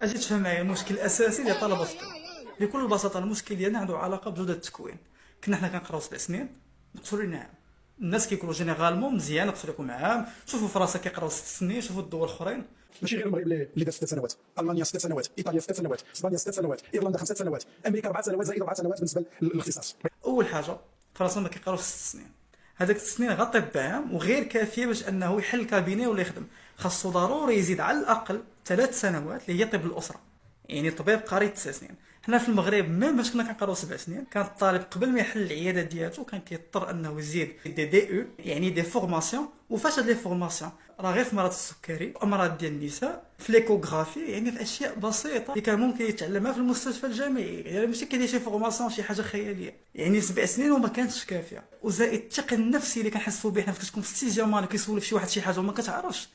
اجي تفهم معايا المشكل الاساسي ديال طلبه الطب. بكل بساطه المشكل ديالنا عنده علاقه بجوده التكوين. حنا كنقراو 7 سنين، نقصوا لنا عام. الناس كيقولوا جينيرالمون مزيان نقصوا لكم عام. شوفوا فرنسا كيقراو 6 سنين، شوفوا الدول الاخرين. ماشي غير المغرب اللي دار 6 سنوات، المانيا 6 سنوات، ايطاليا 6 سنوات، اسبانيا 6 سنوات، ايرلندا 5 سنوات، امريكا 4 سنوات زائد 4 سنوات بالنسبه للاختصاص. اول حاجه فرنسا ما كيقراوش 6 سنين. هذاك 6 سنين غطيب عام وغير كافيه باش انه يحل كابيني ولا يخدم. خاصو ضروري يزيد على الاقل 3 سنوات اللي هي طب الاسره، يعني طبيب قاري 9 سنين. حنا في المغرب ميم باش كنا كنقراو 7 سنين، كان الطالب قبل ما يحل العياده ديالته كان كيضطر انه يزيد دي او، يعني دي فورماسيون. وفاش هاد لي فورماسيون راه غير في مرض السكري، امراض ديال النساء، في ليكوغرافي، يعني في اشياء بسيطه اللي كان ممكن يتعلمها في المستشفى الجامعي. يعني ماشي كيدير شي فورماسيون شي حاجه خياليه، يعني 7 سنين وما كانتش كافيه. وزائد الثقل النفسي اللي كنحسوا به حنا فاش كتكون في السيزيام مان كيسولك شي واحد شي حاجه وما كتعرفش،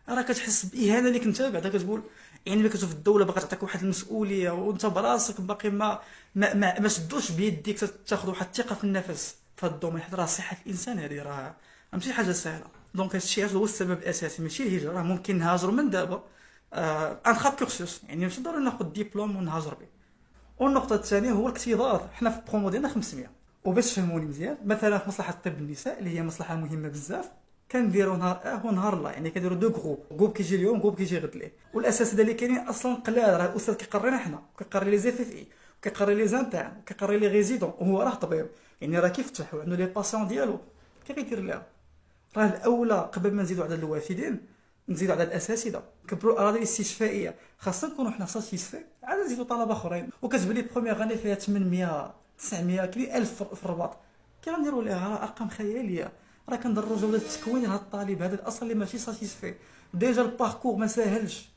راه كتحس باهانه ليك انت. بعدا كتقول يعني ملي كتشوف الدوله باغا تعطيك واحد المسؤوليه وانت براسك باقي ما شدوش بيديك تاخذ واحد الثقه في النفس في هذا الدومين، حيت راه صحه الانسان هذه راه ماشي حاجه سهله. دونك هذا الشيء هو السبب الاساسي، ماشي الهجره. راه ممكن نهاجروا من دابا ان خاب كورسوس، يعني ماشي ضروري ناخذ ديبلوم ونهاجر به. والنقطه الثانيه هو الاكتظاظ. حنا في البرومو ديالنا 500. وباش تفهموني مزيان، مثلا في مصلحه طب النساء اللي هي مصلحه مهمه بزاف، كنديروا نهار ونهار لا، يعني كنديروا دو جروب كيجي اليوم جروب كيجي غد ليه. والاساتذه اللي كاينين اصلا قلال. راه الاستاذ كيقرينا حنا، وكيقري لي زيف اف اي، وكيقري لي زانتان، وكيقري لي ريزيدون، وهو راه طبيب، يعني راه كيفتح وعنده لي باسيون ديالو كي غيدير لها. راه الاولى قبل ما نزيدوا عدد الوافدين نزيدوا عدد الاساتذه، كبروا الاراضي الاستشفائيه، خاصنا نكونوا حنا ساتيسفي. عاد نزيدوا طلبه اخرين. وكتبان لي بروميير غاني فيها 800 900 كاين 1000 في الرباط. كي غنديروا ليها راه ارقام خياليه. راه كندرجوا جوده التكوين ديال هذا الطالب هذا اصلا اللي ماشي ساتيسفي. ديجا الباركور ما ساهلش،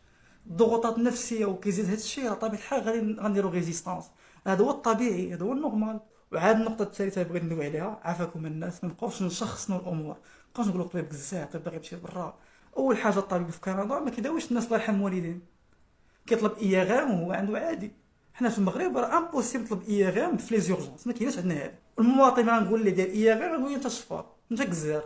الضغوطات النفسيه، وكيزيد هذا الشيء راه طبيعه الحال غنديروا ريزيستانس. هذا هو الطبيعي، هذا هو النورمال. وعاد النقطه الثالثه اللي بغيت ندوي عليها، عافاكم الناس، ما نبقاوش نشخصنوا الامور، ما نبقاوش نقولوا طبيب كزاع، طبيب باغي يمشي لبرا. اول حاجه الطبيب في كندا ما كيداويش الناس، الله يرحم الوالدين، كيطلب ايغام وهو عنده عادي. حنا في المغرب راه امبوسيبل نطلب ايغام في لي زورجونس، ما كايناش عندنا هذا. المواطن ما نقول ليه دير ايغام نقول ليه انت شفار انت كزار.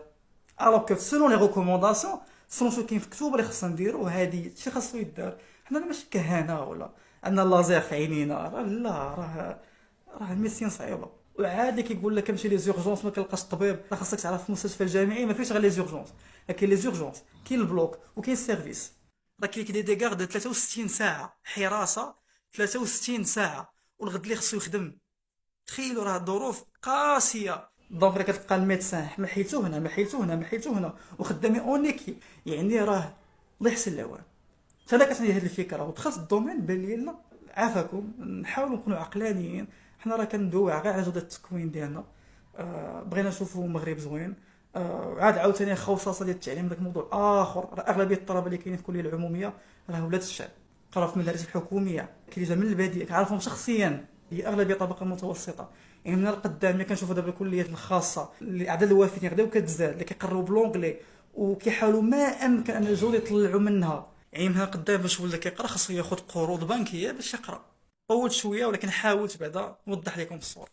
الوغ كو سولون لي ريكومونداسيون، سولون شنو كاين مكتوب اللي خصنا نديرو، هادي شي خاصو يدار. حنا ماشي كهانه ولا عندنا اللازير في عينينا، راه لا، راه الميسيان صعيبه. وعادي كيقول لك امشي لي زورجونس ما كنلقاش طبيب، راه خاصك تعرف في المستشفى الجامعي ما فيش غير لي زورجونس. كاين لي زورجونس، كاين البلوك، وكاين السيرفيس. راه كاين دي كارد 63 ساعه حراسه، 63 ساعه، والغد اللي خصو يخدم. تخيلوا راه ظروف قاسيه. دونك راه كتلقى الميدسان ما حيلتو هنا، ما حيلتو هنا، ما حيلتو هنا، وخدامين اونيكي، يعني راه الله يحسن العوان. انا كتعجبني هذه الفكره ودخلت الدومين بان لي لا، عافاكم نحاولوا نكونوا عقلانيين. حنا راه كندويو غير على جوده التكوين ديالنا. بغينا نشوفوا مغرب زوين. عاد عاوتاني خوصصه ديال التعليم داك موضوع اخر. راه اغلبيه الطلبه اللي كاينين في الكليه العموميه راه ولاد الشعب، قراو في المدارس الحكوميه، كاين اللي جا من الباديه كنعرفهم شخصيا، هي اغلبيه الطبقه المتوسطه. يعني من القدام ملي كنشوفوا دابا الكليات الخاصه اللي اعداد الوافدين غدا وكتزاد، اللي كيقروا بلونجلي وكيحاولوا ما امكن ان الجهود يطلعوا منها. يعني من قدام باش ولا كيقرا خاصو ياخذ قروض بنكيه باش يقرا. طولت شويه ولكن حاولت بعدا نوضح لكم الصوره.